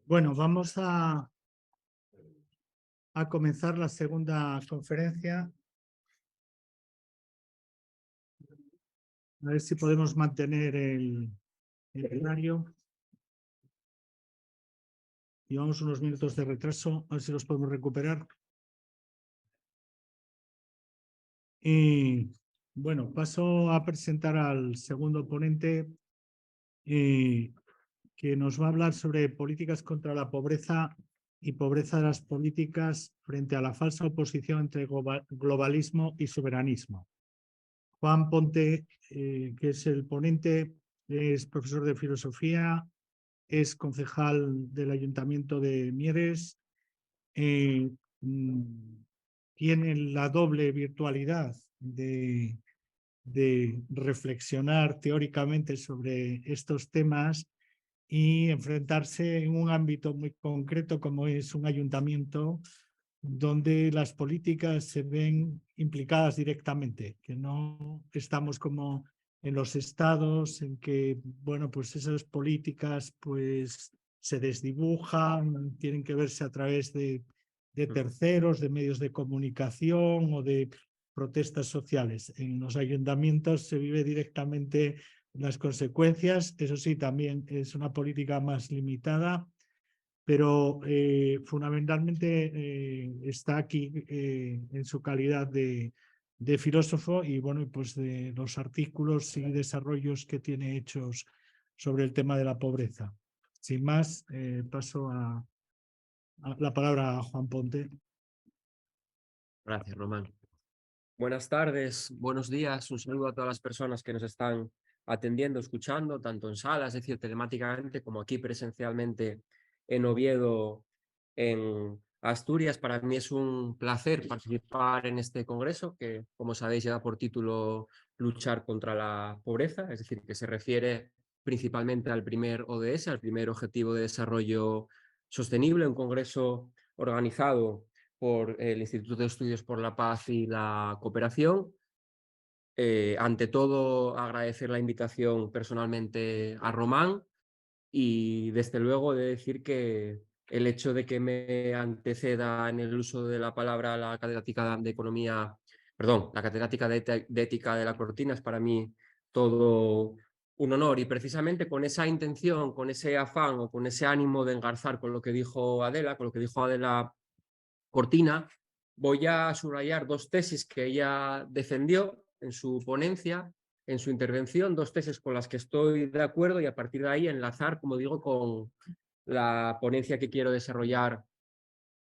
Bueno, vamos a comenzar la segunda conferencia. A ver si podemos mantener el horario. Llevamos unos minutos de retraso, a ver si los podemos recuperar. Y bueno, paso a presentar al segundo ponente que nos va a hablar sobre políticas contra la pobreza y pobreza de las políticas frente a la falsa oposición entre globalismo y soberanismo. Juan Ponte, que es el ponente, es profesor de filosofía, es concejal del Ayuntamiento de Mieres, tiene la doble virtualidad de reflexionar teóricamente sobre estos temas y enfrentarse en un ámbito muy concreto como es un ayuntamiento donde las políticas se ven implicadas directamente, que no estamos como en los estados en que, bueno, pues esas políticas pues se desdibujan, tienen que verse a través de terceros, de medios de comunicación o de protestas sociales. En los ayuntamientos se vive directamente las consecuencias, eso sí, también es una política más limitada, pero fundamentalmente está aquí en su calidad de filósofo y bueno, pues de los artículos y desarrollos que tiene hechos sobre el tema de la pobreza. Sin más, paso a la palabra a Juan Ponte. Gracias, Román. Buenas tardes, buenos días, un saludo a todas las personas que nos están atendiendo, escuchando, tanto en sala, es decir, telemáticamente, como aquí presencialmente en Oviedo, en Asturias. Para mí es un placer participar en este congreso que, como sabéis, lleva por título Luchar contra la pobreza, es decir, que se refiere principalmente al primer ODS, al primer Objetivo de Desarrollo Sostenible, un congreso organizado por el Instituto de Estudios por la Paz y la Cooperación. Ante todo, agradecer la invitación personalmente a Román y, desde luego, de decir que el hecho de que me anteceda en el uso de la palabra la catedrática de Economía, perdón, la catedrática de Ética de la Cortina es para mí todo un honor, y precisamente con esa intención, con ese afán o con ese ánimo de engarzar con lo que dijo Adela Cortina, voy a subrayar dos tesis que ella defendió en su ponencia, en su intervención, dos tesis con las que estoy de acuerdo, y a partir de ahí enlazar, como digo, con la ponencia que quiero desarrollar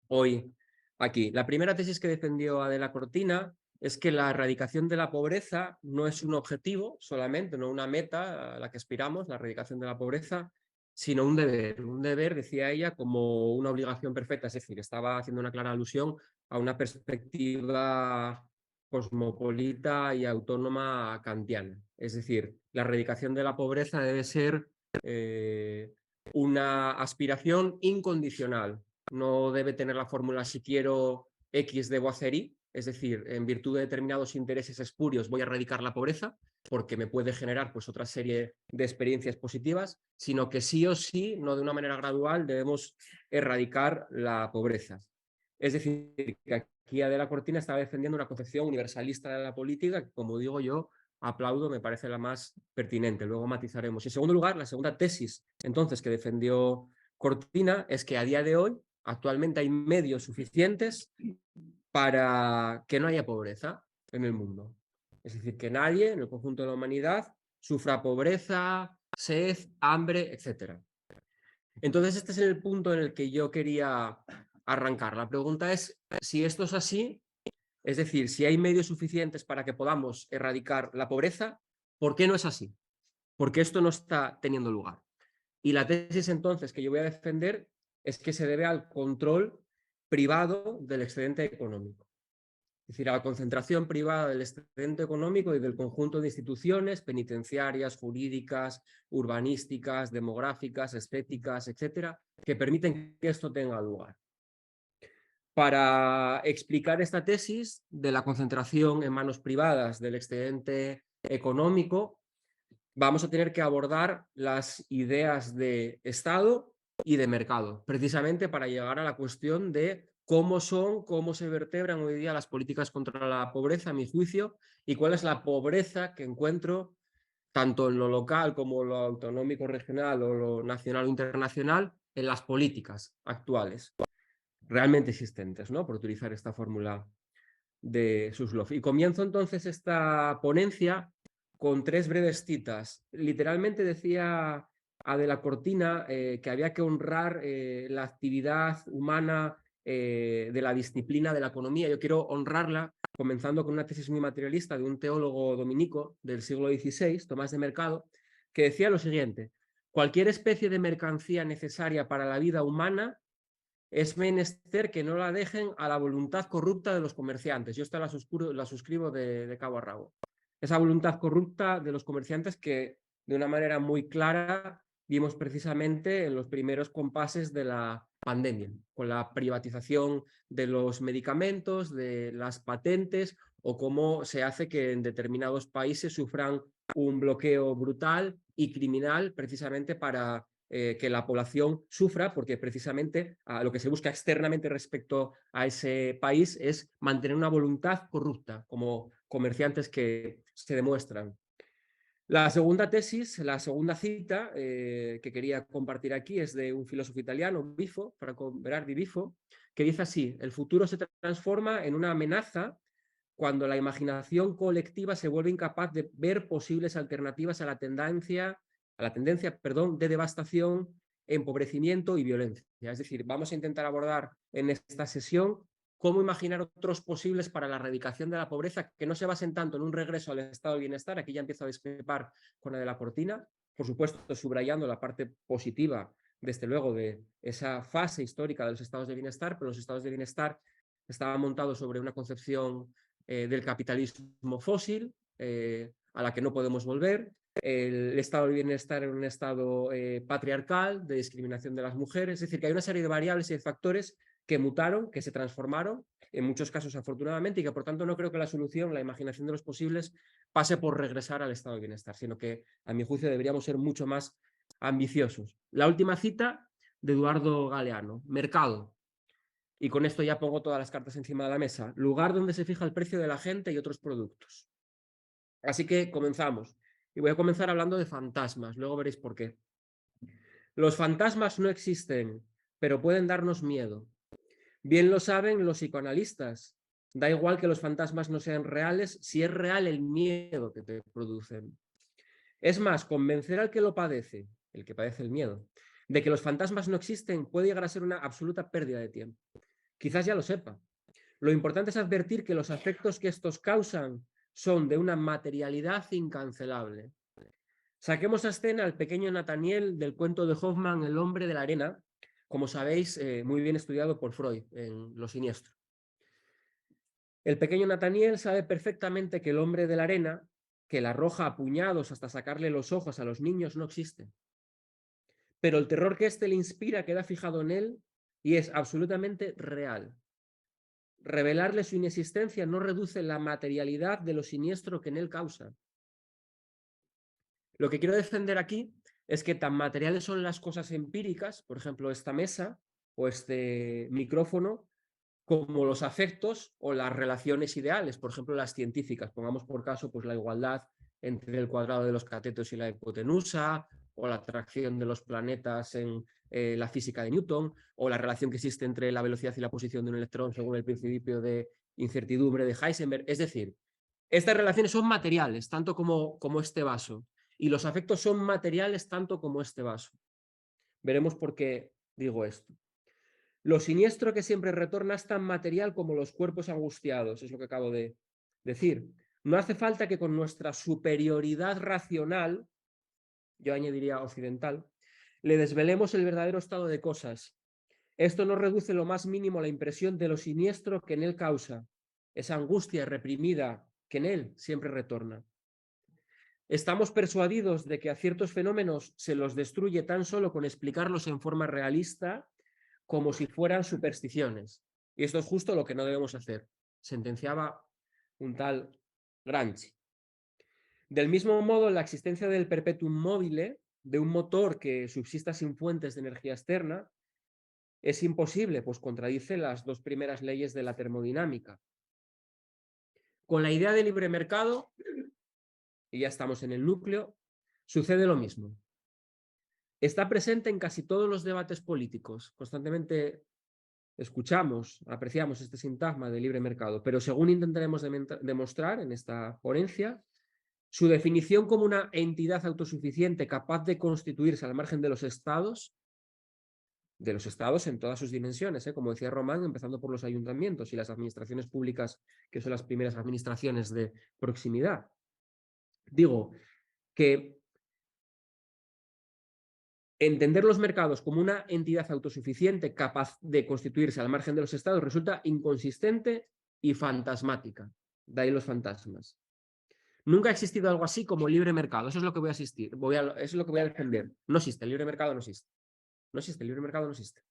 hoy aquí. La primera tesis que defendió Adela Cortina es que la erradicación de la pobreza no es un objetivo solamente, no una meta a la que aspiramos, la erradicación de la pobreza, sino un deber, decía ella, como una obligación perfecta. Es decir, estaba haciendo una clara alusión a una perspectiva cosmopolita y autónoma kantiana. Es decir, la erradicación de la pobreza debe ser una aspiración incondicional. No debe tener la fórmula si quiero X debo hacer Y, es decir, en virtud de determinados intereses espurios voy a erradicar la pobreza porque me puede generar pues otra serie de experiencias positivas, sino que sí o sí, no de una manera gradual, debemos erradicar la pobreza. Es decir, que aquí Adela Cortina estaba defendiendo una concepción universalista de la política que, como digo yo, aplaudo, me parece la más pertinente. Luego matizaremos. Y, en segundo lugar, la segunda tesis entonces que defendió Cortina es que a día de hoy actualmente hay medios suficientes para que no haya pobreza en el mundo. Es decir, que nadie en el conjunto de la humanidad sufra pobreza, sed, hambre, etc. Entonces, este es el punto en el que yo quería arrancar. La pregunta es si esto es así, es decir, si hay medios suficientes para que podamos erradicar la pobreza, ¿por qué no es así? ¿Por qué esto no está teniendo lugar? Y la tesis entonces que yo voy a defender es que se debe al control privado del excedente económico. Es decir, a la concentración privada del excedente económico y del conjunto de instituciones penitenciarias, jurídicas, urbanísticas, demográficas, estéticas, etcétera, que permiten que esto tenga lugar. Para explicar esta tesis de la concentración en manos privadas del excedente económico, vamos a tener que abordar las ideas de Estado y de mercado, precisamente para llegar a la cuestión de cómo se vertebran hoy día las políticas contra la pobreza, a mi juicio, y cuál es la pobreza que encuentro tanto en lo local como lo autonómico, regional o lo nacional o internacional, en las políticas actuales, realmente existentes, ¿no? Por utilizar esta fórmula de Suslov. Y comienzo entonces esta ponencia con 3 breves citas. Literalmente decía Adela Cortina que había que honrar la actividad humana de la disciplina de la economía. Yo quiero honrarla comenzando con una tesis muy materialista de un teólogo dominico del siglo XVI, Tomás de Mercado, que decía lo siguiente: cualquier especie de mercancía necesaria para la vida humana es menester que no la dejen a la voluntad corrupta de los comerciantes. Yo esta la suscribo de cabo a rabo. Esa voluntad corrupta de los comerciantes que de una manera muy clara vimos precisamente en los primeros compases de la pandemia, con la privatización de los medicamentos, de las patentes, o cómo se hace que en determinados países sufran un bloqueo brutal y criminal precisamente para que la población sufra, porque precisamente lo que se busca externamente respecto a ese país es mantener una voluntad corrupta, como comerciantes que se demuestran. La segunda tesis, la segunda cita que quería compartir aquí es de un filósofo italiano, Bifo, Franco Berardi Bifo, que dice así: el futuro se transforma en una amenaza cuando la imaginación colectiva se vuelve incapaz de ver posibles alternativas a la tendencia de devastación, empobrecimiento y violencia. Es decir, vamos a intentar abordar en esta sesión cómo imaginar otros posibles para la erradicación de la pobreza que no se basen tanto en un regreso al estado de bienestar. Aquí ya empiezo a discrepar con Adela Cortina, por supuesto subrayando la parte positiva, desde luego, de esa fase histórica de los estados de bienestar, pero los estados de bienestar estaban montados sobre una concepción del capitalismo fósil, a la que no podemos volver. El estado de bienestar era un estado patriarcal, de discriminación de las mujeres. Es decir, que hay una serie de variables y de factores que mutaron, que se transformaron, en muchos casos afortunadamente, y que por tanto no creo que la solución, la imaginación de los posibles, pase por regresar al estado de bienestar, sino que a mi juicio deberíamos ser mucho más ambiciosos. La última cita de Eduardo Galeano: mercado. Y con esto ya pongo todas las cartas encima de la mesa. Lugar donde se fija el precio de la gente y otros productos. Así que comenzamos. Y voy a comenzar hablando de fantasmas. Luego veréis por qué. Los fantasmas no existen, pero pueden darnos miedo. Bien lo saben los psicoanalistas. Da igual que los fantasmas no sean reales si es real el miedo que te producen. Es más, convencer al que lo padece, el que padece el miedo, de que los fantasmas no existen puede llegar a ser una absoluta pérdida de tiempo. Quizás ya lo sepa. Lo importante es advertir que los efectos que estos causan son de una materialidad incancelable. Saquemos a escena al pequeño Nathaniel del cuento de Hoffmann, El hombre de la arena, como sabéis, muy bien estudiado por Freud en Lo siniestro. El pequeño Nathaniel sabe perfectamente que el hombre de la arena, que la arroja a puñados hasta sacarle los ojos a los niños, no existe. Pero el terror que éste le inspira queda fijado en él y es absolutamente real. Revelarle su inexistencia no reduce la materialidad de lo siniestro que en él causa. Lo que quiero defender aquí es que tan materiales son las cosas empíricas, por ejemplo, esta mesa o este micrófono, como los afectos o las relaciones ideales, por ejemplo, las científicas. Pongamos por caso pues, la igualdad entre el cuadrado de los catetos y la hipotenusa, o la atracción de los planetas en la física de Newton, o la relación que existe entre la velocidad y la posición de un electrón según el principio de incertidumbre de Heisenberg. Es decir, estas relaciones son materiales, tanto como este vaso, y los afectos son materiales tanto como este vaso. Veremos por qué digo esto. Lo siniestro que siempre retorna es tan material como los cuerpos angustiados, es lo que acabo de decir. No hace falta que con nuestra superioridad racional, yo añadiría occidental, le desvelemos el verdadero estado de cosas. Esto no reduce lo más mínimo la impresión de lo siniestro que en él causa, esa angustia reprimida que en él siempre retorna. Estamos persuadidos de que a ciertos fenómenos se los destruye tan solo con explicarlos en forma realista como si fueran supersticiones. Y esto es justo lo que no debemos hacer, sentenciaba un tal Gramsci. Del mismo modo, la existencia del perpetuum mobile, de un motor que subsista sin fuentes de energía externa es imposible, pues contradice las dos primeras leyes de la termodinámica. Con la idea de libre mercado, y ya estamos en el núcleo, sucede lo mismo. Está presente en casi todos los debates políticos. Constantemente escuchamos, apreciamos este sintagma de libre mercado, pero según intentaremos demostrar en esta ponencia, su definición como una entidad autosuficiente capaz de constituirse al margen de los estados en todas sus dimensiones, como decía Román, empezando por los ayuntamientos y las administraciones públicas, que son las primeras administraciones de proximidad. Digo que entender los mercados como una entidad autosuficiente capaz de constituirse al margen de los estados resulta inconsistente y fantasmática. De ahí los fantasmas. Nunca ha existido algo así como libre mercado. Eso es lo que voy a asistir. Eso es lo que voy a defender. No existe. El libre mercado no existe. No existe. El libre mercado no existe.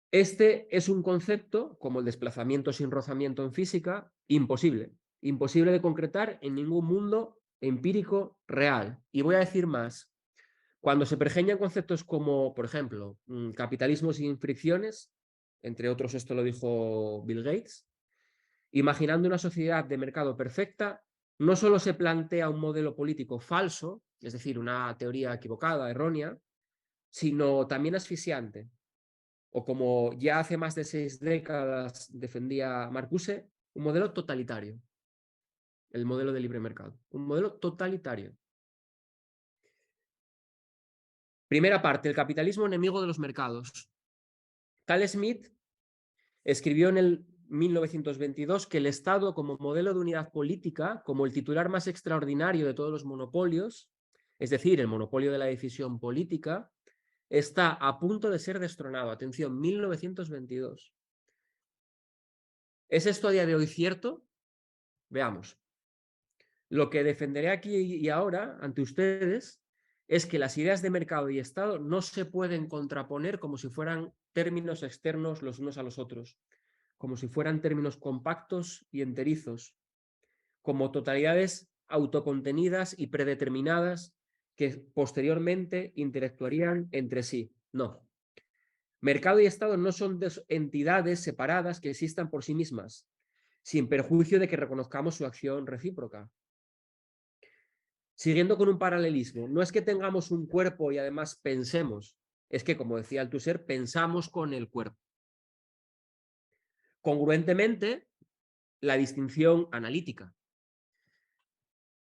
Este es un concepto, como el desplazamiento sin rozamiento en física, imposible. Imposible de concretar en ningún mundo empírico real. Y voy a decir más. Cuando se pergeñan conceptos como, por ejemplo, capitalismo sin fricciones, entre otros esto lo dijo Bill Gates, imaginando una sociedad de mercado perfecta, no solo se plantea un modelo político falso, es decir, una teoría equivocada, errónea, sino también asfixiante. O como ya hace más de 6 décadas defendía Marcuse, un modelo totalitario. El modelo de libre mercado. Un modelo totalitario. Primera parte, el capitalismo enemigo de los mercados. Carl Schmitt escribió en el 1922 que el Estado, como modelo de unidad política, como el titular más extraordinario de todos los monopolios, es decir, el monopolio de la decisión política, está a punto de ser destronado. Atención, 1922. ¿Es esto a día de hoy cierto? Veamos. Lo que defenderé aquí y ahora ante ustedes es que las ideas de mercado y Estado no se pueden contraponer como si fueran términos externos los unos a los otros, como si fueran términos compactos y enterizos, como totalidades autocontenidas y predeterminadas que posteriormente interactuarían entre sí. No. Mercado y Estado no son entidades separadas que existan por sí mismas, sin perjuicio de que reconozcamos su acción recíproca. Siguiendo con un paralelismo, no es que tengamos un cuerpo y además pensemos, es que, como decía Althusser, pensamos con el cuerpo. Congruentemente, la distinción analítica,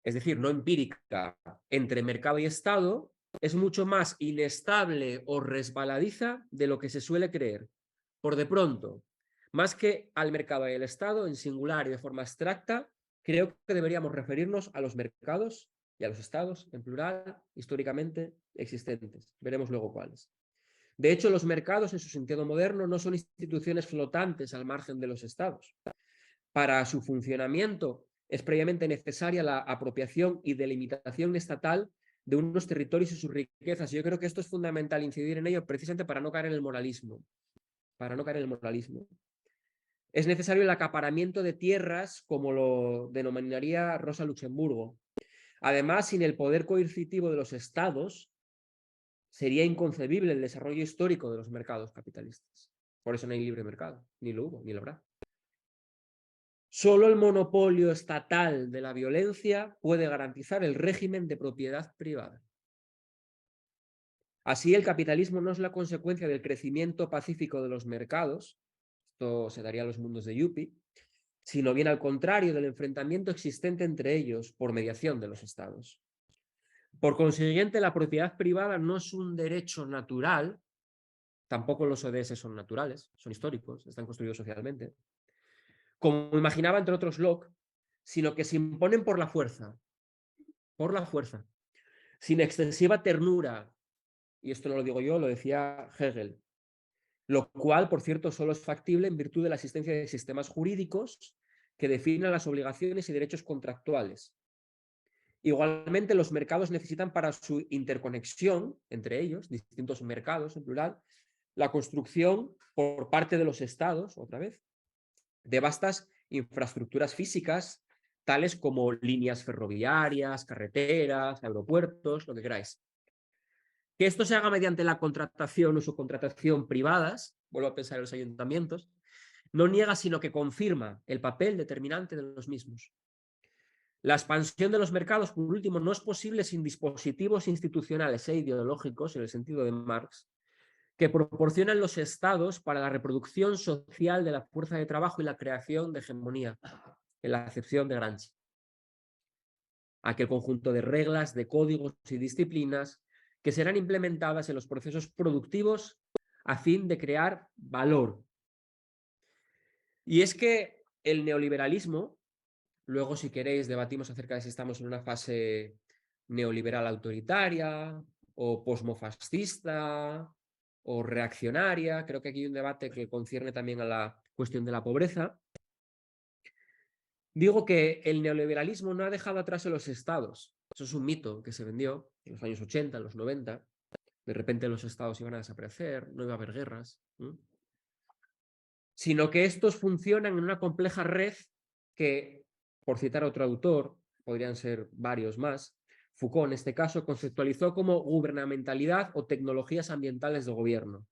es decir, no empírica, entre mercado y Estado, es mucho más inestable o resbaladiza de lo que se suele creer. Por de pronto, más que al mercado y al Estado, en singular y de forma abstracta, creo que deberíamos referirnos a los mercados y a los estados, en plural, históricamente existentes. Veremos luego cuáles. De hecho, los mercados, en su sentido moderno, no son instituciones flotantes al margen de los estados. Para su funcionamiento es previamente necesaria la apropiación y delimitación estatal de unos territorios y sus riquezas. Y yo creo que esto es fundamental incidir en ello precisamente para no caer en el moralismo. Es necesario el acaparamiento de tierras, como lo denominaría Rosa Luxemburgo. Además, sin el poder coercitivo de los estados, sería inconcebible el desarrollo histórico de los mercados capitalistas. Por eso no hay libre mercado, ni lo hubo, ni lo habrá. Solo el monopolio estatal de la violencia puede garantizar el régimen de propiedad privada. Así, el capitalismo no es la consecuencia del crecimiento pacífico de los mercados, esto se daría a los mundos de Yuppie, sino bien al contrario del enfrentamiento existente entre ellos por mediación de los estados. Por consiguiente, la propiedad privada no es un derecho natural, tampoco los ODS son naturales, son históricos, están construidos socialmente, como imaginaba entre otros Locke, sino que se imponen por la fuerza, sin excesiva ternura, y esto no lo digo yo, lo decía Hegel, lo cual, por cierto, solo es factible en virtud de la existencia de sistemas jurídicos que definan las obligaciones y derechos contractuales. Igualmente, los mercados necesitan para su interconexión entre ellos, distintos mercados en plural, la construcción por parte de los estados, otra vez, de vastas infraestructuras físicas, tales como líneas ferroviarias, carreteras, aeropuertos, lo que queráis. Que esto se haga mediante la contratación o subcontratación privadas, vuelvo a pensar en los ayuntamientos, no niega sino que confirma el papel determinante de los mismos. La expansión de los mercados, por último, no es posible sin dispositivos institucionales e ideológicos, en el sentido de Marx, que proporcionan los estados para la reproducción social de la fuerza de trabajo y la creación de hegemonía, en la acepción de Gramsci. Aquel conjunto de reglas, de códigos y disciplinas que serán implementadas en los procesos productivos a fin de crear valor. Y es que el neoliberalismo, luego si queréis debatimos acerca de si estamos en una fase neoliberal autoritaria o posmofascista o reaccionaria, creo que aquí hay un debate que concierne también a la cuestión de la pobreza. Digo que el neoliberalismo no ha dejado atrás a los estados. Eso es un mito que se vendió en los años 80, en los 90. De repente los estados iban a desaparecer, no iba a haber guerras. Sino que estos funcionan en una compleja red que, por citar a otro autor, podrían ser varios más, Foucault en este caso conceptualizó como gubernamentalidad o tecnologías ambientales de gobierno.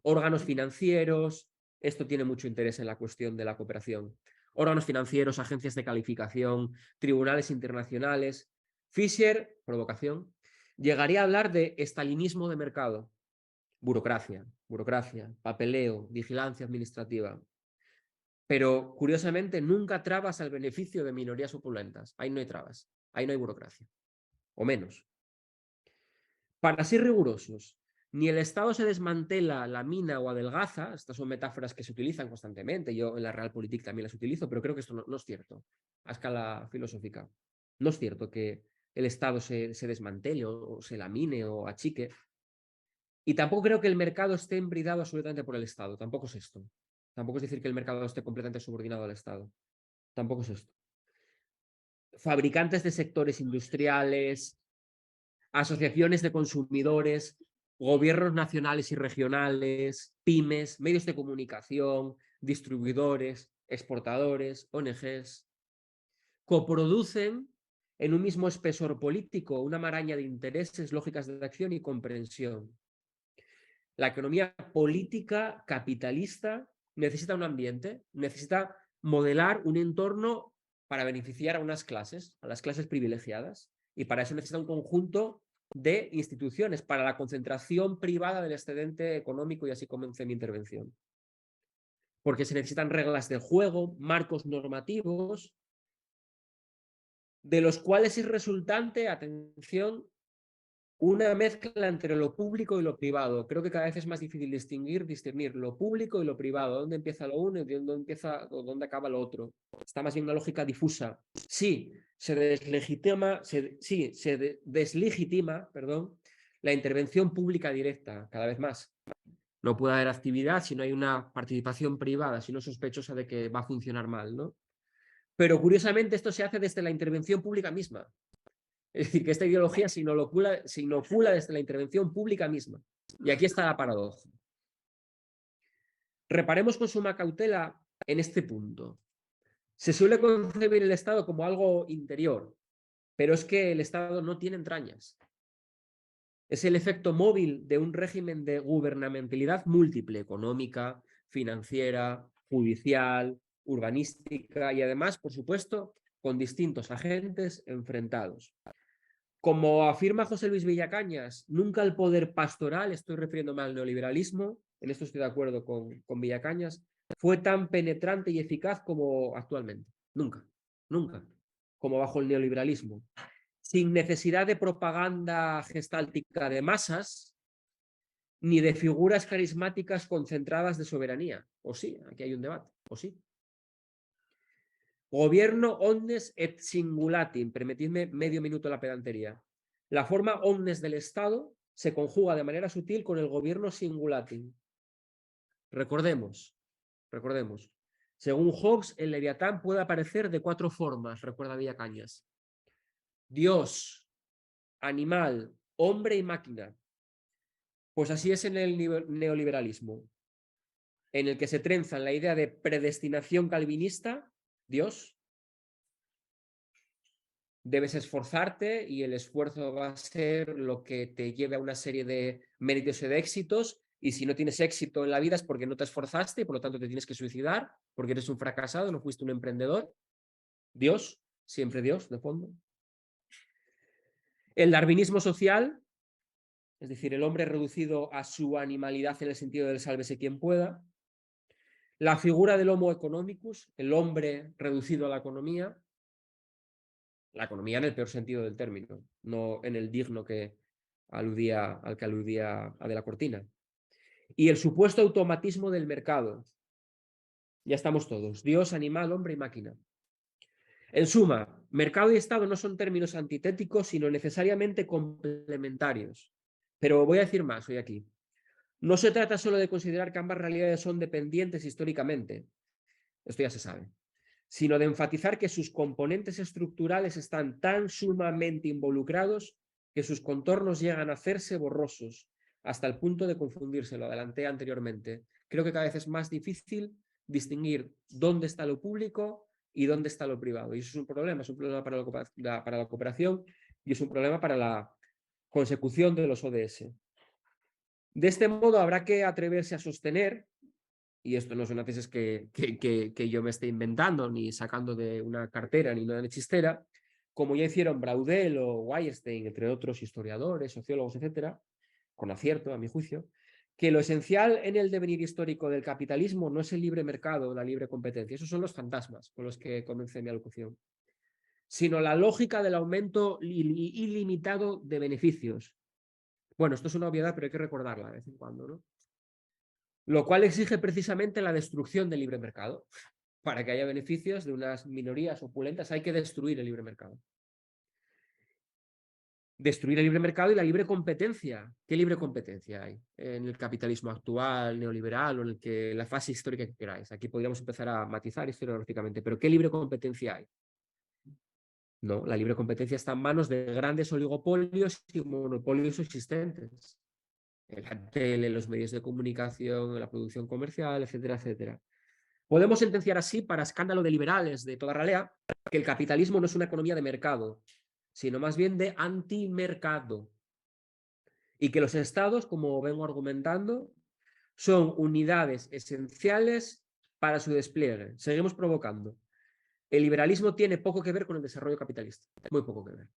Órganos financieros, esto tiene mucho interés en la cuestión de la cooperación. Órganos financieros, agencias de calificación, tribunales internacionales. Fischer, provocación, llegaría a hablar de estalinismo de mercado. Burocracia, papeleo, vigilancia administrativa. Pero, curiosamente, nunca trabas al beneficio de minorías opulentas. Ahí no hay trabas, ahí no hay burocracia, o menos. Para ser rigurosos, ni el Estado se desmantela, lamina o adelgaza, estas son metáforas que se utilizan constantemente, yo en la Realpolitik también las utilizo, pero creo que esto no es cierto, a escala filosófica. No es cierto que el Estado se desmantele o se lamine o achique. Y tampoco creo que el mercado esté embridado absolutamente por el Estado, tampoco es esto. Tampoco es decir que el mercado esté completamente subordinado al Estado. Tampoco es esto. Fabricantes de sectores industriales, asociaciones de consumidores, gobiernos nacionales y regionales, pymes, medios de comunicación, distribuidores, exportadores, ONGs, coproducen en un mismo espesor político una maraña de intereses, lógicas de acción y comprensión. La economía política capitalista necesita un ambiente, necesita modelar un entorno para beneficiar a unas clases, a las clases privilegiadas, y para eso necesita un conjunto de instituciones para la concentración privada del excedente económico, y así comencé mi intervención. Porque se necesitan reglas de juego, marcos normativos, de los cuales es resultante, atención, una mezcla entre lo público y lo privado. Creo que cada vez es más difícil discernir lo público y lo privado, dónde empieza lo uno y dónde empieza o dónde acaba lo otro. Está más bien una lógica difusa. Sí, se deslegitima, la intervención pública directa, cada vez más. No puede haber actividad si no hay una participación privada, si no es sospechosa de que va a funcionar mal, ¿no? Pero curiosamente esto se hace desde la intervención pública misma. Es decir, que esta ideología se inocula desde la intervención pública misma. Y aquí está la paradoja. Reparemos con suma cautela en este punto. Se suele concebir el Estado como algo interior, pero es que el Estado no tiene entrañas. Es el efecto móvil de un régimen de gubernamentalidad múltiple, económica, financiera, judicial, urbanística y además, por supuesto, con distintos agentes enfrentados. Como afirma José Luis Villacañas, nunca el poder pastoral, estoy refiriéndome al neoliberalismo, en esto estoy de acuerdo con Villacañas, fue tan penetrante y eficaz como actualmente. Nunca, nunca, como bajo el neoliberalismo. Sin necesidad de propaganda gestáltica de masas, ni de figuras carismáticas concentradas de soberanía. O sí, aquí hay un debate, o sí. Gobierno omnes et singulatim. Permitidme medio minuto la pedantería. La forma omnes del Estado se conjuga de manera sutil con el gobierno singulatim. Recordemos. Según Hobbes, el Leviatán puede aparecer de 4 formas, recuerda Villacañas. Dios, animal, hombre y máquina. Pues así es en el neoliberalismo, en el que se trenza la idea de predestinación calvinista, Dios, Debes esforzarte y el esfuerzo va a ser lo que te lleve a una serie de méritos y de éxitos, y si no tienes éxito en la vida es porque no te esforzaste y por lo tanto te tienes que suicidar porque eres un fracasado, no fuiste un emprendedor. Dios, siempre Dios, de fondo. El darwinismo social, es decir, el hombre reducido a su animalidad en el sentido del sálvese quien pueda. La figura del homo economicus, el hombre reducido a la economía en el peor sentido del término, no en el digno al que aludía a de la Cortina. Y el supuesto automatismo del mercado. Ya estamos todos, Dios, animal, hombre y máquina. En suma, mercado y Estado no son términos antitéticos, sino necesariamente complementarios. Pero voy a decir más hoy aquí. No se trata solo de considerar que ambas realidades son dependientes históricamente, esto ya se sabe, sino de enfatizar que sus componentes estructurales están tan sumamente involucrados que sus contornos llegan a hacerse borrosos, hasta el punto de confundirse, lo adelanté anteriormente. Creo que cada vez es más difícil distinguir dónde está lo público y dónde está lo privado. Y eso es un problema para la cooperación y es un problema para la consecución de los ODS. De este modo, habrá que atreverse a sostener, y esto no es una tesis que yo me esté inventando, ni sacando de una cartera, ni una chistera, como ya hicieron Braudel o Weierstein, entre otros historiadores, sociólogos, etcétera, con acierto, a mi juicio, que lo esencial en el devenir histórico del capitalismo no es el libre mercado o la libre competencia, esos son los fantasmas con los que comencé mi alocución, sino la lógica del aumento ilimitado de beneficios. Bueno, esto es una obviedad, pero hay que recordarla de vez en cuando, ¿no? Lo cual exige precisamente la destrucción del libre mercado. Para que haya beneficios de unas minorías opulentas hay que destruir el libre mercado. Destruir el libre mercado y la libre competencia. ¿Qué libre competencia hay en el capitalismo actual, neoliberal o en la fase histórica que queráis? Aquí podríamos empezar a matizar historiográficamente, pero ¿qué libre competencia hay? No, la libre competencia está en manos de grandes oligopolios y monopolios existentes. La tele, los medios de comunicación, la producción comercial, etcétera, etcétera. Podemos sentenciar así, para escándalo de liberales de toda ralea, que el capitalismo no es una economía de mercado, sino más bien de antimercado. Y que los estados, como vengo argumentando, son unidades esenciales para su despliegue. Seguimos provocando. El liberalismo tiene poco que ver con el desarrollo capitalista, muy poco que ver.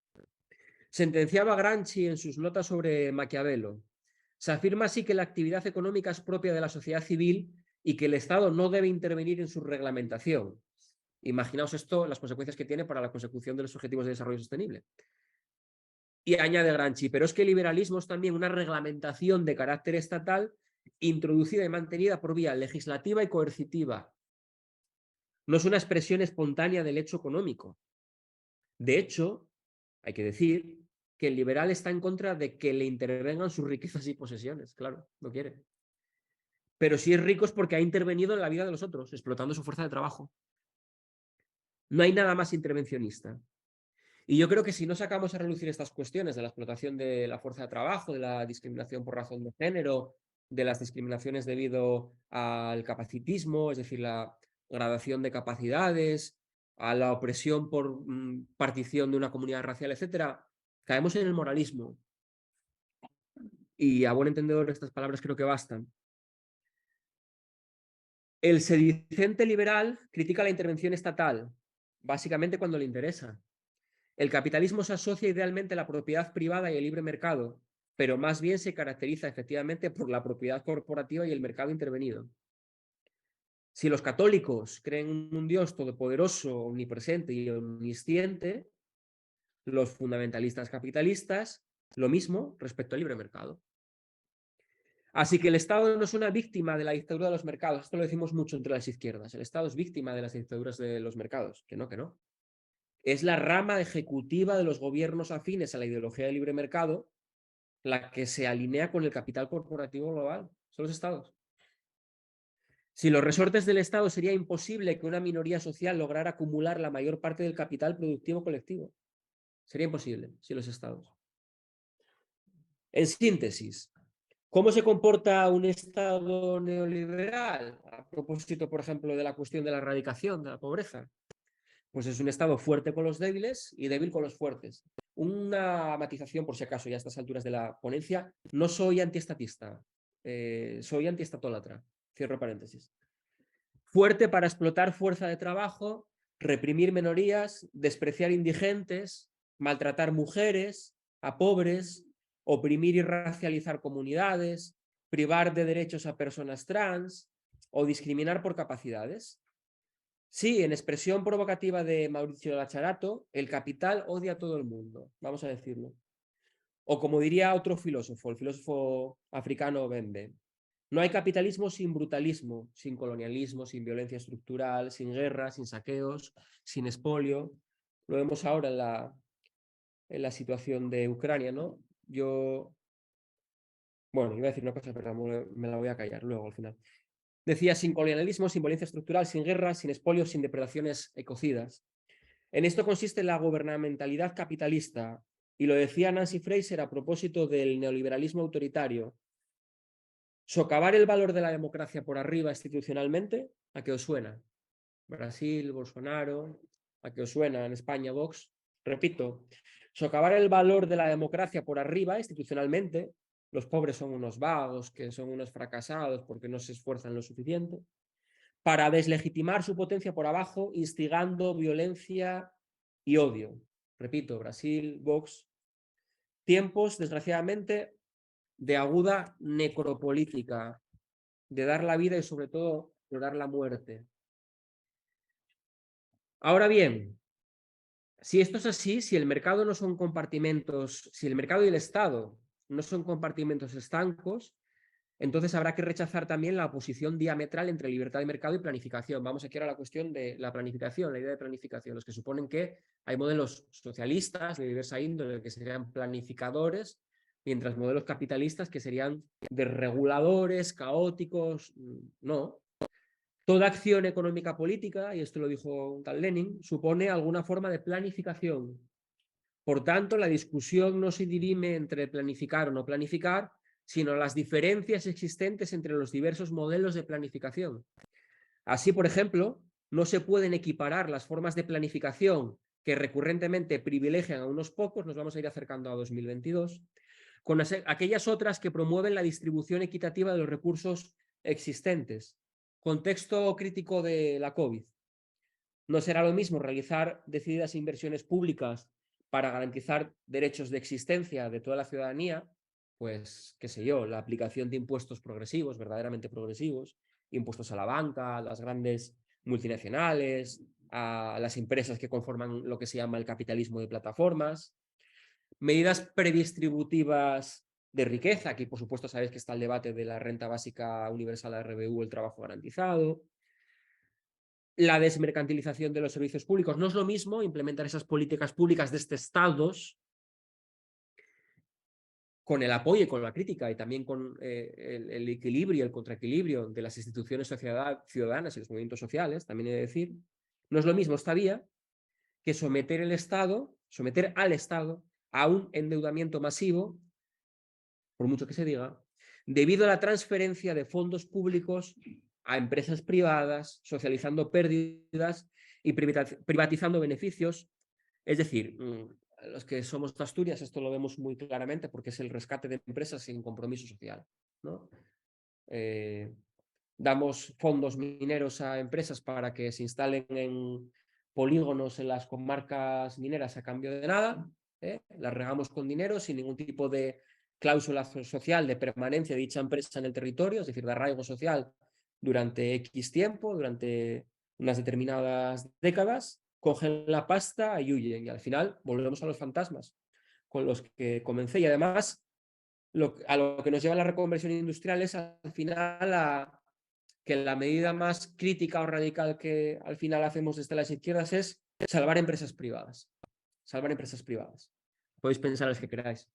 Sentenciaba Gramsci en sus notas sobre Maquiavelo. Se afirma así que la actividad económica es propia de la sociedad civil y que el Estado no debe intervenir en su reglamentación. Imaginaos esto, las consecuencias que tiene para la consecución de los objetivos de desarrollo sostenible. Y añade Gramsci, pero es que el liberalismo es también una reglamentación de carácter estatal introducida y mantenida por vía legislativa y coercitiva. No es una expresión espontánea del hecho económico. De hecho, hay que decir que el liberal está en contra de que le intervengan sus riquezas y posesiones, claro, no quiere. Pero si es rico es porque ha intervenido en la vida de los otros, explotando su fuerza de trabajo. No hay nada más intervencionista. Y yo creo que si no sacamos a relucir estas cuestiones de la explotación de la fuerza de trabajo, de la discriminación por razón de género, de las discriminaciones debido al capacitismo, es decir, la gradación de capacidades, a la opresión por partición de una comunidad racial, etcétera, caemos en el moralismo. Y a buen entendedor estas palabras creo que bastan. El sedicente liberal critica la intervención estatal, básicamente cuando le interesa. El capitalismo se asocia idealmente a la propiedad privada y el libre mercado, pero más bien se caracteriza efectivamente por la propiedad corporativa y el mercado intervenido. Si los católicos creen en un Dios todopoderoso, omnipresente y omnisciente, los fundamentalistas capitalistas, lo mismo respecto al libre mercado. Así que el Estado no es una víctima de la dictadura de los mercados. Esto lo decimos mucho entre las izquierdas. El Estado es víctima de las dictaduras de los mercados. Que no, que no. Es la rama ejecutiva de los gobiernos afines a la ideología del libre mercado la que se alinea con el capital corporativo global. Son los Estados. Sin los resortes del Estado sería imposible que una minoría social lograra acumular la mayor parte del capital productivo colectivo. Sería imposible sin los Estados. En síntesis, ¿cómo se comporta un Estado neoliberal? A propósito, por ejemplo, de la cuestión de la erradicación de la pobreza. Pues es un Estado fuerte con los débiles y débil con los fuertes. Una matización, por si acaso, ya a estas alturas de la ponencia, no soy antiestatista, soy antiestatólatra, cierro paréntesis. Fuerte para explotar fuerza de trabajo, reprimir minorías, despreciar indigentes, maltratar mujeres, a pobres, oprimir y racializar comunidades, privar de derechos a personas trans o discriminar por capacidades. Sí, en expresión provocativa de Mauricio Lacharato, el capital odia a todo el mundo, vamos a decirlo. O como diría otro filósofo, el filósofo africano Bembe, no hay capitalismo sin brutalismo, sin colonialismo, sin violencia estructural, sin guerra, sin saqueos, sin expolio. Lo vemos ahora en la situación de Ucrania, ¿no? Bueno, iba a decir una cosa, pero me la voy a callar luego al final. Decía, sin colonialismo, sin violencia estructural, sin guerra, sin expolio, sin depredaciones ecocidas. En esto consiste la gubernamentalidad capitalista, y lo decía Nancy Fraser a propósito del neoliberalismo autoritario. Socavar el valor de la democracia por arriba institucionalmente, ¿a qué os suena? Brasil, Bolsonaro, ¿a qué os suena en España, Vox? Repito, socavar el valor de la democracia por arriba institucionalmente, los pobres son unos vagos, que son unos fracasados porque no se esfuerzan lo suficiente, para deslegitimar su potencia por abajo, instigando violencia y odio. Repito, Brasil, Vox. Tiempos, desgraciadamente, de aguda necropolítica, de dar la vida y sobre todo de dar la muerte. Ahora bien, si esto es así, si el mercado no son compartimentos, si el mercado y el Estado no son compartimentos estancos, entonces habrá que rechazar también la oposición diametral entre libertad de mercado y planificación. Vamos aquí ahora a la cuestión de la planificación, la idea de planificación, los que suponen que hay modelos socialistas de diversa índole que serían planificadores, mientras modelos capitalistas que serían desreguladores, caóticos. No. Toda acción económica política, y esto lo dijo un tal Lenin, supone alguna forma de planificación. Por tanto, la discusión no se dirime entre planificar o no planificar, sino las diferencias existentes entre los diversos modelos de planificación. Así, por ejemplo, no se pueden equiparar las formas de planificación que recurrentemente privilegian a unos pocos, nos vamos a ir acercando a 2022, con aquellas otras que promueven la distribución equitativa de los recursos existentes. Contexto crítico de la COVID. No será lo mismo realizar decididas inversiones públicas para garantizar derechos de existencia de toda la ciudadanía, pues, qué sé yo, la aplicación de impuestos progresivos, verdaderamente progresivos, impuestos a la banca, a las grandes multinacionales, a las empresas que conforman lo que se llama el capitalismo de plataformas, medidas predistributivas de riqueza, aquí por supuesto sabéis que está el debate de la renta básica universal, la RBU, el trabajo garantizado, la desmercantilización de los servicios públicos. No es lo mismo implementar esas políticas públicas de este estados con el apoyo y con la crítica y también con el equilibrio, el contraequilibrio de las instituciones ciudadanas y los movimientos sociales, también he de decir, no es lo mismo esta vía que someter al Estado a un endeudamiento masivo, por mucho que se diga, debido a la transferencia de fondos públicos a empresas privadas, socializando pérdidas y privatizando beneficios. Es decir, los que somos de Asturias esto lo vemos muy claramente porque es el rescate de empresas sin compromiso social, ¿no? Damos fondos mineros a empresas para que se instalen en polígonos en las comarcas mineras a cambio de nada, las regamos con dinero sin ningún tipo de cláusula social de permanencia de dicha empresa en el territorio, es decir, de arraigo social durante X tiempo, durante unas determinadas décadas, cogen la pasta y huyen, y al final volvemos a los fantasmas con los que comencé. Y además, a lo que nos lleva la reconversión industrial es al final que la medida más crítica o radical que al final hacemos desde las izquierdas es salvar empresas privadas. Salvar empresas privadas. Podéis pensar las que queráis.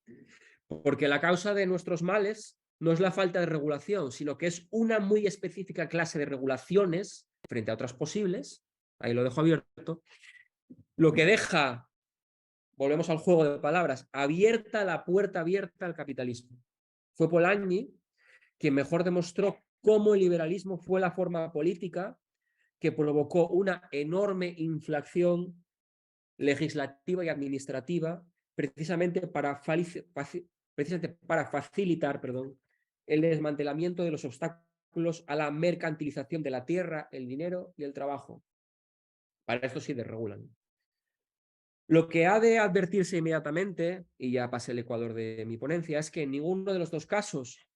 Porque la causa de nuestros males no es la falta de regulación, sino que es una muy específica clase de regulaciones frente a otras posibles, ahí lo dejo abierto, lo que deja, volvemos al juego de palabras, la puerta abierta al capitalismo. Fue Polanyi quien mejor demostró cómo el liberalismo fue la forma política que provocó una enorme inflación legislativa y administrativa precisamente para facilitar, el desmantelamiento de los obstáculos a la mercantilización de la tierra, el dinero y el trabajo. Para esto sí desregulan. Lo que ha de advertirse inmediatamente, y ya pasé el ecuador de mi ponencia, es que en ninguno de los dos casos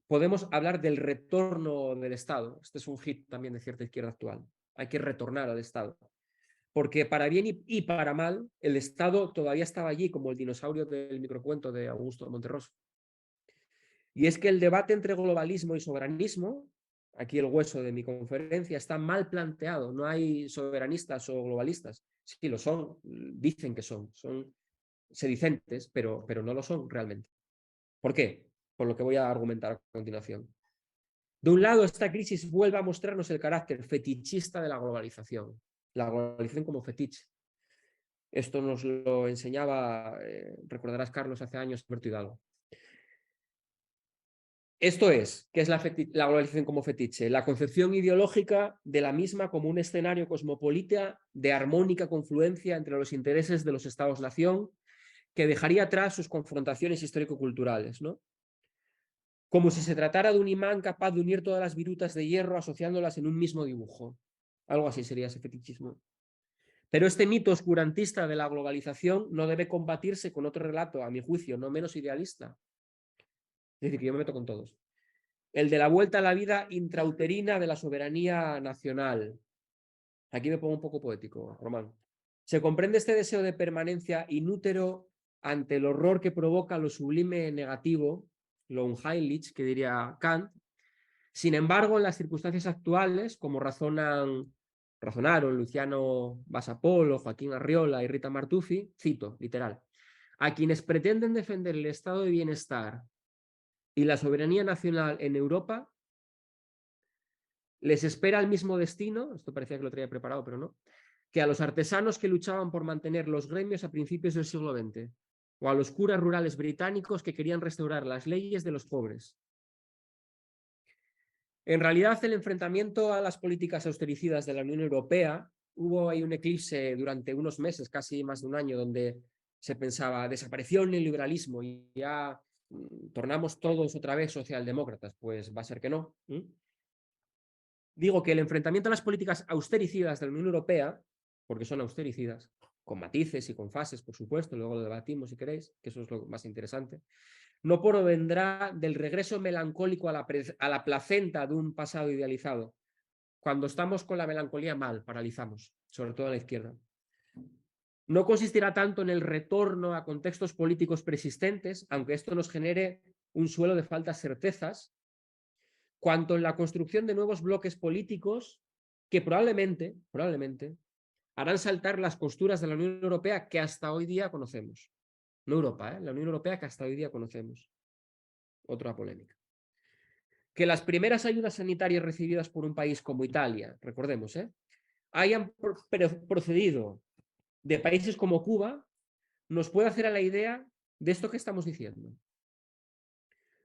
podemos hablar del retorno del Estado. Este es un hit también de cierta izquierda actual. Hay que retornar al Estado. Porque para bien y para mal, el Estado todavía estaba allí como el dinosaurio del microcuento de Augusto Monterroso. Y es que el debate entre globalismo y soberanismo, aquí el hueso de mi conferencia, está mal planteado. No hay soberanistas o globalistas. Sí, lo son, dicen que son sedicentes, pero no lo son realmente. ¿Por qué? Por lo que voy a argumentar a continuación. De un lado, esta crisis vuelve a mostrarnos el carácter fetichista de la globalización como fetiche. Esto nos lo enseñaba, recordarás, Carlos, hace años, Alberto Hidalgo. Esto es, ¿qué es la globalización como fetiche? La concepción ideológica de la misma como un escenario cosmopolita de armónica confluencia entre los intereses de los estados-nación que dejaría atrás sus confrontaciones histórico-culturales, ¿no? Como si se tratara de un imán capaz de unir todas las virutas de hierro asociándolas en un mismo dibujo. Algo así sería ese fetichismo. Pero este mito oscurantista de la globalización no debe combatirse con otro relato, a mi juicio, no menos idealista. Es decir, que yo me meto con todos. El de la vuelta a la vida intrauterina de la soberanía nacional. Aquí me pongo un poco poético, Román. Se comprende este deseo de permanencia inútero ante el horror que provoca lo sublime negativo, lo unheimlich, que diría Kant. Sin embargo, en las circunstancias actuales, como razonaron Luciano Basapolo, Joaquín Arriola y Rita Martuffi, cito, literal, a quienes pretenden defender el estado de bienestar y la soberanía nacional en Europa, les espera el mismo destino, esto parecía que lo traía preparado, pero no, que a los artesanos que luchaban por mantener los gremios a principios del siglo XX, o a los curas rurales británicos que querían restaurar las leyes de los pobres. En realidad, el enfrentamiento a las políticas austericidas de la Unión Europea, hubo ahí un eclipse durante unos meses, casi más de un año, donde se pensaba, desapareció el neoliberalismo y ya tornamos todos otra vez socialdemócratas. Pues va a ser que no. Digo que el enfrentamiento a las políticas austericidas de la Unión Europea, porque son austericidas, con matices y con fases, por supuesto, luego lo debatimos si queréis, que eso es lo más interesante, no provendrá del regreso melancólico a la placenta de un pasado idealizado. Cuando estamos con la melancolía mal, paralizamos, sobre todo a la izquierda. No consistirá tanto en el retorno a contextos políticos persistentes, aunque esto nos genere un suelo de faltas certezas, cuanto en la construcción de nuevos bloques políticos que probablemente harán saltar las costuras de la Unión Europea que hasta hoy día conocemos. No Europa, la Unión Europea que hasta hoy día conocemos. Otra polémica. Que las primeras ayudas sanitarias recibidas por un país como Italia, recordemos, hayan procedido de países como Cuba, nos puede hacer a la idea de esto que estamos diciendo.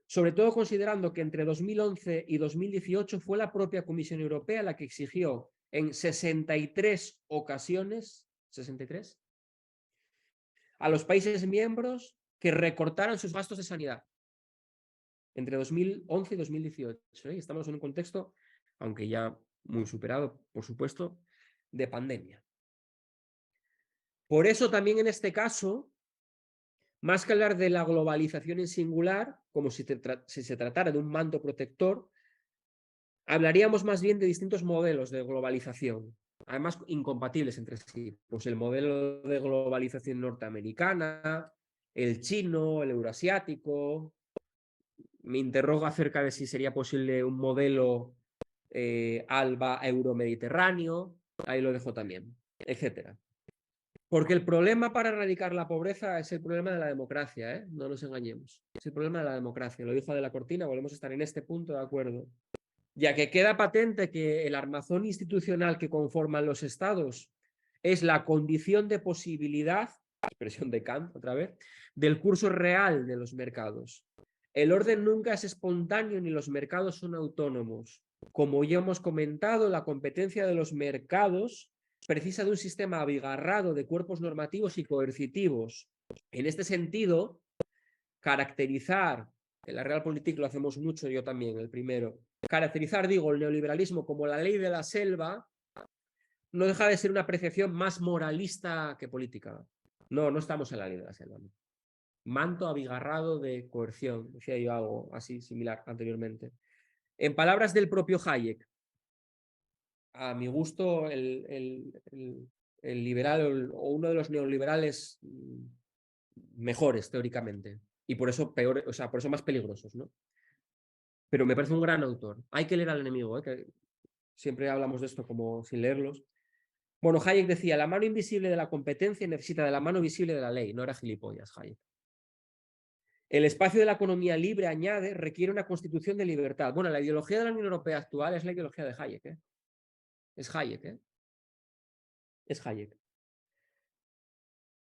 Sobre todo considerando que entre 2011 y 2018 fue la propia Comisión Europea la que exigió en 63 ocasiones, 63, a los países miembros que recortaran sus gastos de sanidad entre 2011 y 2018. Estamos en un contexto, aunque ya muy superado, por supuesto, de pandemia. Por eso también en este caso, más que hablar de la globalización en singular, como si se tratara de un manto protector, hablaríamos más bien de distintos modelos de globalización, además incompatibles entre sí. Pues el modelo de globalización norteamericana, el chino, el euroasiático. Me interroga acerca de si sería posible un modelo ALBA euro-mediterráneo, ahí lo dejo también, etcétera. Porque el problema para erradicar la pobreza es el problema de la democracia, no nos engañemos. Es el problema de la democracia. Lo dijo de la Cortina, volvemos a estar en este punto de acuerdo. Ya que queda patente que el armazón institucional que conforman los estados es la condición de posibilidad, expresión de Kant otra vez, del curso real de los mercados. El orden nunca es espontáneo ni los mercados son autónomos. Como ya hemos comentado, la competencia de los mercados precisa de un sistema abigarrado de cuerpos normativos y coercitivos. En este sentido, caracterizar, en la Realpolitik lo hacemos mucho, yo también, el primero, caracterizar, digo, el neoliberalismo como la ley de la selva, no deja de ser una apreciación más moralista que política. No, no estamos en la ley de la selva. No. Manto abigarrado de coerción, decía yo algo así similar anteriormente. En palabras del propio Hayek, a mi gusto, el liberal o uno de los neoliberales mejores teóricamente y por eso peor, o sea, por eso más peligrosos, ¿no? Pero me parece un gran autor. Hay que leer al enemigo, que siempre hablamos de esto como sin leerlos. Bueno, Hayek decía, la mano invisible de la competencia necesita de la mano visible de la ley. No era gilipollas, Hayek. El espacio de la economía libre, añade, requiere una constitución de libertad. Bueno, la ideología de la Unión Europea actual es la ideología de Hayek, ¿eh? Es Hayek, ¿eh? Es Hayek.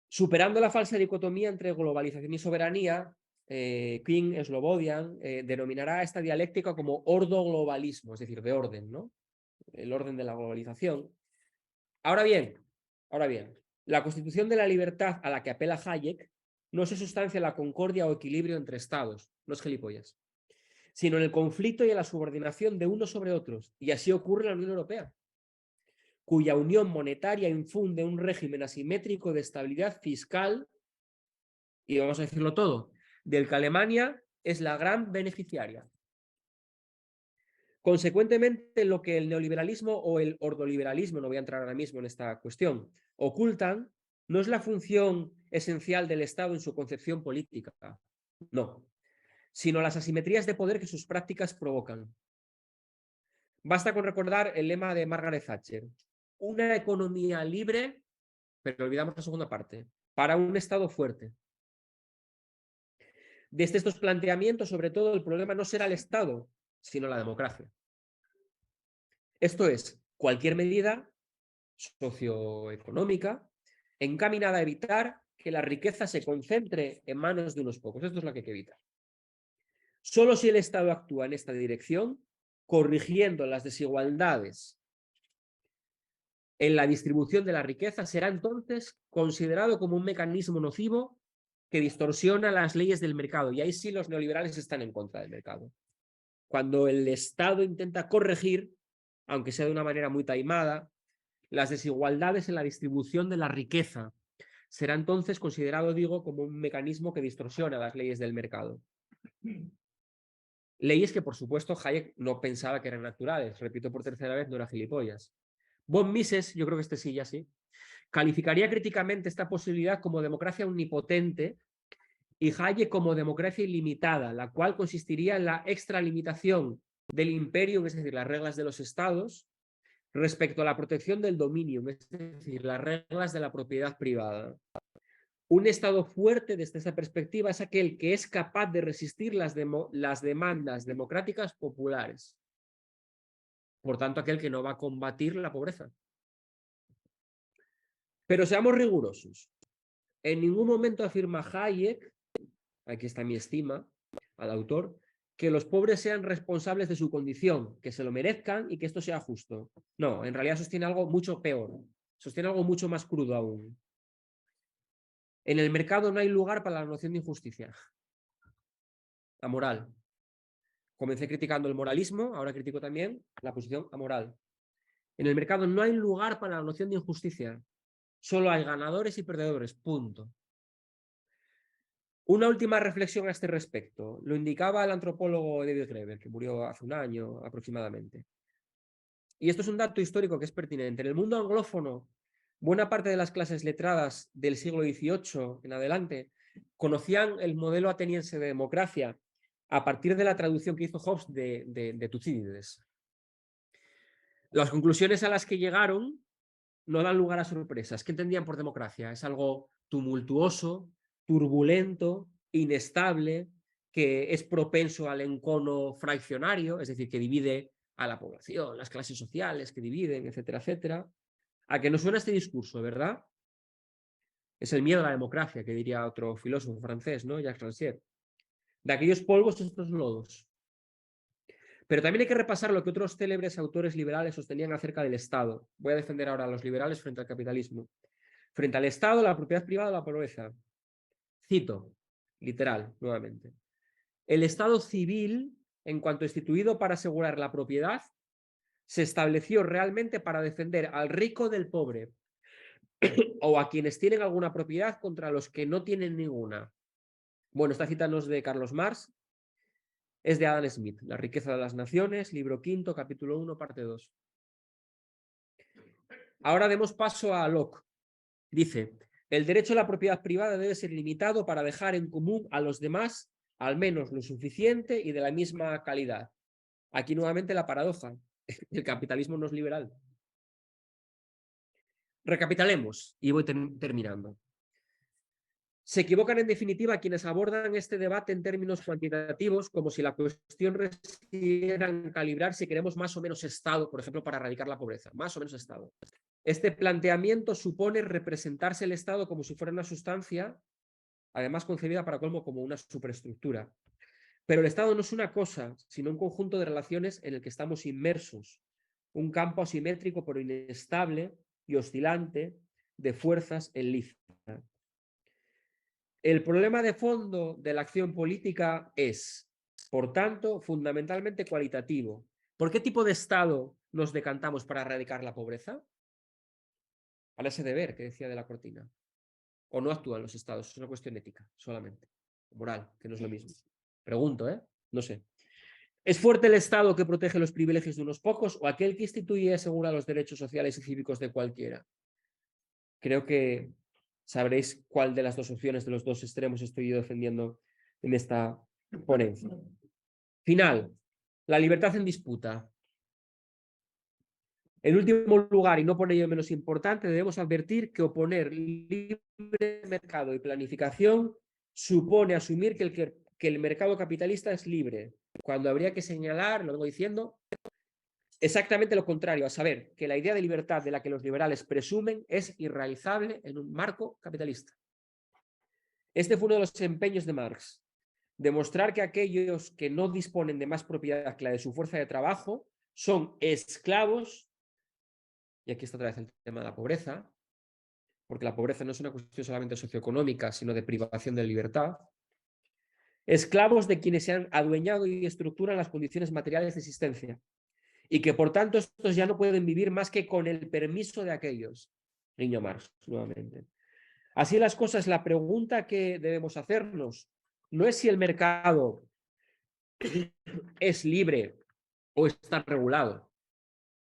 Superando la falsa dicotomía entre globalización y soberanía, King Slobodian denominará esta dialéctica como ordoglobalismo, es decir, de orden, ¿no? El orden de la globalización. Ahora bien, la constitución de la libertad a la que apela Hayek no se sustancia en la concordia o equilibrio entre estados, no es gilipollas, sino en el conflicto y en la subordinación de unos sobre otros. Y así ocurre en la Unión Europea, cuya unión monetaria infunde un régimen asimétrico de estabilidad fiscal, y vamos a decirlo todo, del que Alemania es la gran beneficiaria. Consecuentemente, lo que el neoliberalismo o el ordoliberalismo, no voy a entrar ahora mismo en esta cuestión, ocultan, no es la función esencial del Estado en su concepción política, no, sino las asimetrías de poder que sus prácticas provocan. Basta con recordar el lema de Margaret Thatcher, una economía libre, pero olvidamos la segunda parte, para un Estado fuerte. Desde estos planteamientos, sobre todo, el problema no será el Estado, sino la democracia. Esto es, cualquier medida socioeconómica encaminada a evitar que la riqueza se concentre en manos de unos pocos. Esto es lo que hay que evitar. Solo si el Estado actúa en esta dirección, corrigiendo las desigualdades en la distribución de la riqueza, será entonces considerado como un mecanismo nocivo que distorsiona las leyes del mercado. Y ahí sí los neoliberales están en contra del mercado. Cuando el Estado intenta corregir, aunque sea de una manera muy taimada, las desigualdades en la distribución de la riqueza, será entonces considerado, digo, como un mecanismo que distorsiona las leyes del mercado. Leyes que, por supuesto, Hayek no pensaba que eran naturales. Repito por tercera vez, no era gilipollas. Von Mises, yo creo que este sí, ya sí, calificaría críticamente esta posibilidad como democracia omnipotente y Hayek como democracia ilimitada, la cual consistiría en la extralimitación del imperio, es decir, las reglas de los estados, respecto a la protección del dominio, es decir, las reglas de la propiedad privada. Un Estado fuerte desde esa perspectiva es aquel que es capaz de resistir las demandas democráticas populares. Por tanto, aquel que no va a combatir la pobreza. Pero seamos rigurosos. En ningún momento afirma Hayek, aquí está mi estima al autor, que los pobres sean responsables de su condición, que se lo merezcan y que esto sea justo. No, en realidad sostiene algo mucho peor, sostiene algo mucho más crudo aún. En el mercado no hay lugar para la noción de injusticia. La moral. Comencé criticando el moralismo, ahora critico también la posición amoral. En el mercado no hay lugar para la noción de injusticia. Solo hay ganadores y perdedores, punto. Una última reflexión a este respecto. Lo indicaba el antropólogo David Graeber, que murió hace un año aproximadamente. Y esto es un dato histórico que es pertinente. En el mundo anglófono, buena parte de las clases letradas del siglo XVIII en adelante conocían el modelo ateniense de democracia a partir de la traducción que hizo Hobbes de Tucídides. Las conclusiones a las que llegaron no dan lugar a sorpresas. ¿Qué entendían por democracia? Es algo tumultuoso, turbulento, inestable, que es propenso al encono fraccionario, es decir, que divide a la población, las clases sociales que dividen, etcétera, etcétera. ¿A que nos suena este discurso, verdad? Es el miedo a la democracia, que diría otro filósofo francés, ¿no? Jacques Rancière. De aquellos polvos, estos lodos. Pero también hay que repasar lo que otros célebres autores liberales sostenían acerca del Estado. Voy a defender ahora a los liberales frente al capitalismo. Frente al Estado, la propiedad privada, la pobreza. Cito, literal, nuevamente. El Estado civil, en cuanto instituido para asegurar la propiedad, se estableció realmente para defender al rico del pobre o a quienes tienen alguna propiedad contra los que no tienen ninguna. Bueno, esta cita no es de Carlos Marx, es de Adam Smith, La riqueza de las naciones, libro quinto, capítulo 1, parte 2. Ahora demos paso a Locke. Dice, el derecho a la propiedad privada debe ser limitado para dejar en común a los demás al menos lo suficiente y de la misma calidad. Aquí nuevamente la paradoja. El capitalismo no es liberal. Recapitulemos y voy terminando. Se equivocan en definitiva quienes abordan este debate en términos cuantitativos, como si la cuestión residiera en calibrar si queremos más o menos Estado, por ejemplo, para erradicar la pobreza. Más o menos Estado. Este planteamiento supone representarse el Estado como si fuera una sustancia, además concebida para colmo como una superestructura. Pero el Estado no es una cosa, sino un conjunto de relaciones en el que estamos inmersos. Un campo asimétrico pero inestable y oscilante de fuerzas en liza. El problema de fondo de la acción política es, por tanto, fundamentalmente cualitativo. ¿Por qué tipo de Estado nos decantamos para erradicar la pobreza? Para ese deber que decía de la Cortina. ¿O no actúan los Estados? Es una cuestión ética, solamente. Moral, que no es lo mismo. Pregunto, ¿eh? No sé. ¿Es fuerte el Estado que protege los privilegios de unos pocos o aquel que instituye y asegura los derechos sociales y cívicos de cualquiera? Creo que sabréis cuál de las dos opciones, de los dos extremos, estoy yo defendiendo en esta ponencia. Final. La libertad en disputa. En último lugar, y no por ello menos importante, debemos advertir que oponer libre mercado y planificación supone asumir que el mercado capitalista es libre, cuando habría que señalar, lo vengo diciendo, exactamente lo contrario, a saber, que la idea de libertad de la que los liberales presumen es irrealizable en un marco capitalista. Este fue uno de los empeños de Marx, demostrar que aquellos que no disponen de más propiedad que la de su fuerza de trabajo son esclavos, y aquí está otra vez el tema de la pobreza, porque la pobreza no es una cuestión solamente socioeconómica, sino de privación de libertad, esclavos de quienes se han adueñado y estructuran las condiciones materiales de existencia, y que por tanto estos ya no pueden vivir más que con el permiso de aquellos. Niño Marx, nuevamente. Así las cosas, la pregunta que debemos hacernos no es si el mercado es libre o está regulado.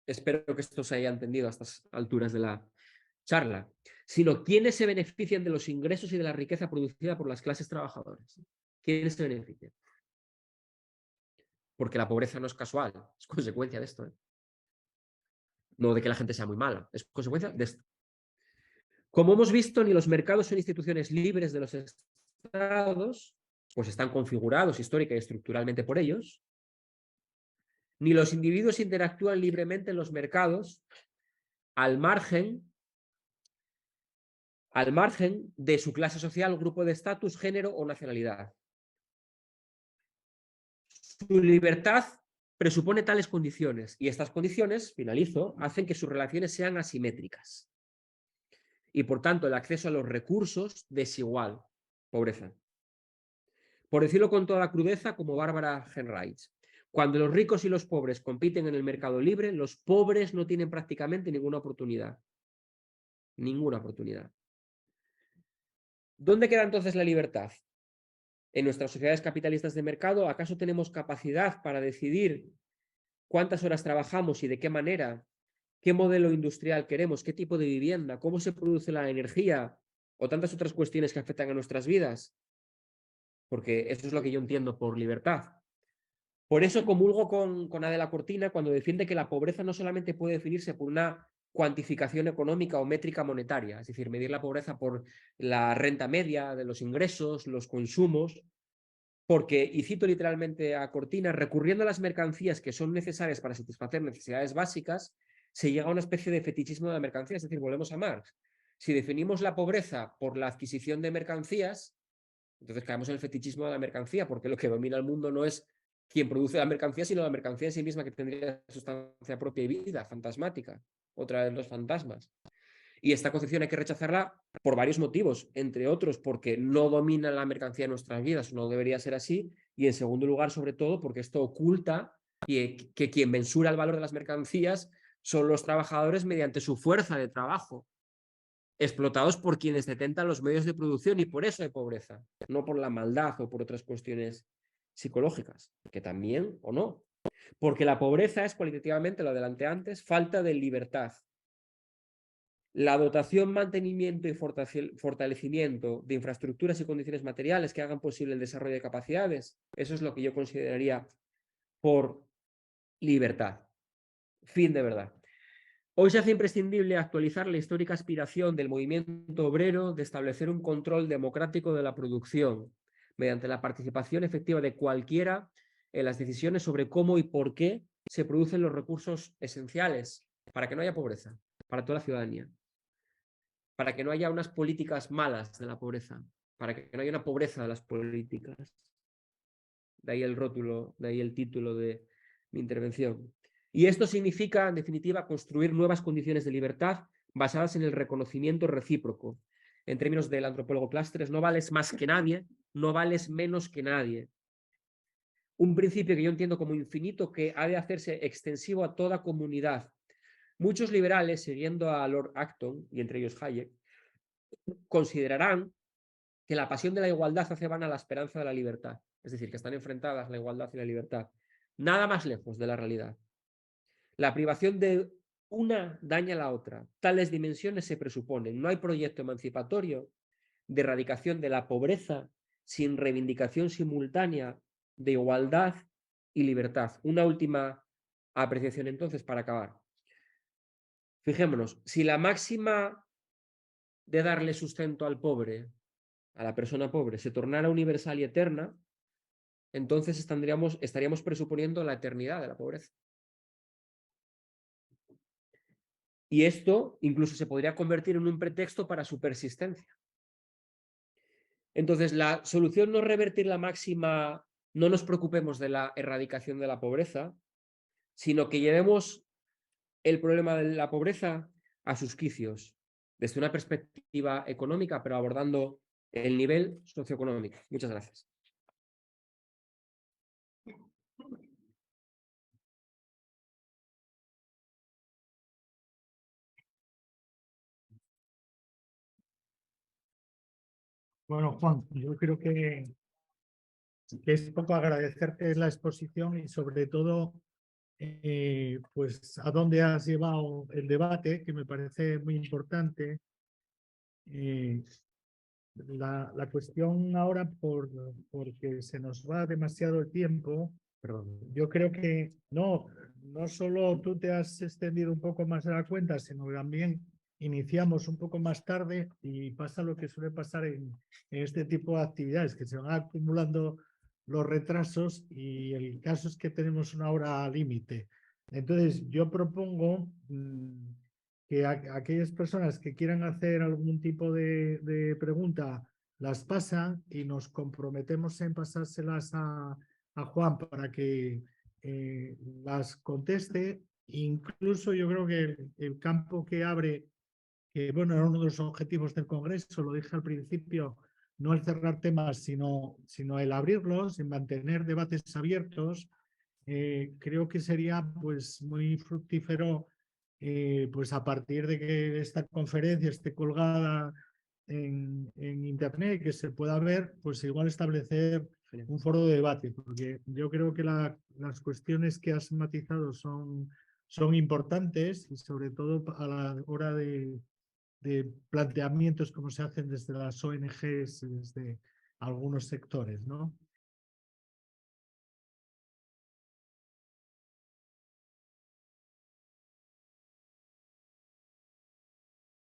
Espero que esto se haya entendido a estas alturas de la charla, sino quiénes se benefician de los ingresos y de la riqueza producida por las clases trabajadoras. ¿Quiénes se benefician? Porque la pobreza no es casual, es consecuencia de esto, ¿eh? No de que la gente sea muy mala, es consecuencia de esto. Como hemos visto, ni los mercados son instituciones libres de los estados, pues están configurados histórica y estructuralmente por ellos, ni los individuos interactúan libremente en los mercados al margen de su clase social, grupo de estatus, género o nacionalidad. Su libertad presupone tales condiciones y estas condiciones, finalizo, hacen que sus relaciones sean asimétricas y por tanto el acceso a los recursos desigual, pobreza. Por decirlo con toda la crudeza, como Bárbara Henreich, cuando los ricos y los pobres compiten en el mercado libre, los pobres no tienen prácticamente ninguna oportunidad. Ninguna oportunidad. ¿Dónde queda entonces la libertad? ¿En nuestras sociedades capitalistas de mercado acaso tenemos capacidad para decidir cuántas horas trabajamos y de qué manera? ¿Qué modelo industrial queremos? ¿Qué tipo de vivienda? ¿Cómo se produce la energía? O tantas otras cuestiones que afectan a nuestras vidas. Porque eso es lo que yo entiendo por libertad. Por eso comulgo con Adela Cortina cuando defiende que la pobreza no solamente puede definirse por una cuantificación económica o métrica monetaria, es decir, medir la pobreza por la renta media de los ingresos, los consumos, porque, y cito literalmente a Cortina, recurriendo a las mercancías que son necesarias para satisfacer necesidades básicas, se llega a una especie de fetichismo de la mercancía, es decir, volvemos a Marx. Si definimos la pobreza por la adquisición de mercancías, entonces caemos en el fetichismo de la mercancía, porque lo que domina el mundo no es quien produce la mercancía, sino la mercancía en sí misma, que tendría sustancia propia y vida, fantasmática, otra de los fantasmas. Y esta concepción hay que rechazarla por varios motivos, entre otros porque no domina la mercancía en nuestras vidas, no debería ser así, y en segundo lugar, sobre todo, porque esto oculta que quien mensura el valor de las mercancías son los trabajadores mediante su fuerza de trabajo, explotados por quienes detentan los medios de producción, y por eso hay pobreza, no por la maldad o por otras cuestiones psicológicas, que también o no. Porque la pobreza es cualitativamente, lo adelanté antes, falta de libertad. La dotación, mantenimiento y fortalecimiento de infraestructuras y condiciones materiales que hagan posible el desarrollo de capacidades, eso es lo que yo consideraría por libertad. Fin de verdad. Hoy se hace imprescindible actualizar la histórica aspiración del movimiento obrero de establecer un control democrático de la producción, mediante la participación efectiva de cualquiera en las decisiones sobre cómo y por qué se producen los recursos esenciales para que no haya pobreza, para toda la ciudadanía, para que no haya unas políticas malas de la pobreza, para que no haya una pobreza de las políticas. De ahí el rótulo, de ahí el título de mi intervención. Y esto significa, en definitiva, construir nuevas condiciones de libertad basadas en el reconocimiento recíproco. En términos del antropólogo Clastres, no vales más que nadie, no vales menos que nadie. Un principio que yo entiendo como infinito, que ha de hacerse extensivo a toda comunidad. Muchos liberales, siguiendo a Lord Acton, y entre ellos Hayek, considerarán que la pasión de la igualdad hace vana la esperanza de la libertad. Es decir, que están enfrentadas la igualdad y la libertad. Nada más lejos de la realidad. La privación de una daña a la otra. Tales dimensiones se presuponen. No hay proyecto emancipatorio de erradicación de la pobreza sin reivindicación simultánea de igualdad y libertad. Una última apreciación entonces para acabar. Fijémonos, si la máxima de darle sustento al pobre, a la persona pobre, se tornara universal y eterna, entonces estaríamos presuponiendo la eternidad de la pobreza. Y esto incluso se podría convertir en un pretexto para su persistencia. Entonces, la solución no es revertir la máxima, no nos preocupemos de la erradicación de la pobreza, sino que llevemos el problema de la pobreza a sus quicios, desde una perspectiva económica, pero abordando el nivel socioeconómico. Muchas gracias. Bueno, Juan, yo creo que es poco agradecerte la exposición y sobre todo pues a dónde has llevado el debate, que me parece muy importante. La cuestión ahora, porque se nos va demasiado el tiempo, perdón, yo creo que no solo tú te has extendido un poco más de la cuenta, sino también iniciamos un poco más tarde y pasa lo que suele pasar en este tipo de actividades, que se van acumulando los retrasos y el caso es que tenemos una hora límite. Entonces, yo propongo que aquellas personas que quieran hacer algún tipo de pregunta las pasan y nos comprometemos en pasárselas a Juan para que las conteste. Incluso yo creo que el campo que abre, que bueno, era uno de los objetivos del Congreso, lo dije al principio, no el cerrar temas, sino el abrirlos, en mantener debates abiertos. Creo que sería pues muy fructífero pues a partir de que esta conferencia esté colgada en internet, que se pueda ver, pues igual establecer un foro de debate, porque yo creo que las cuestiones que has matizado son importantes y sobre todo a la hora de planteamientos como se hacen desde las ONGs, desde algunos sectores, ¿no?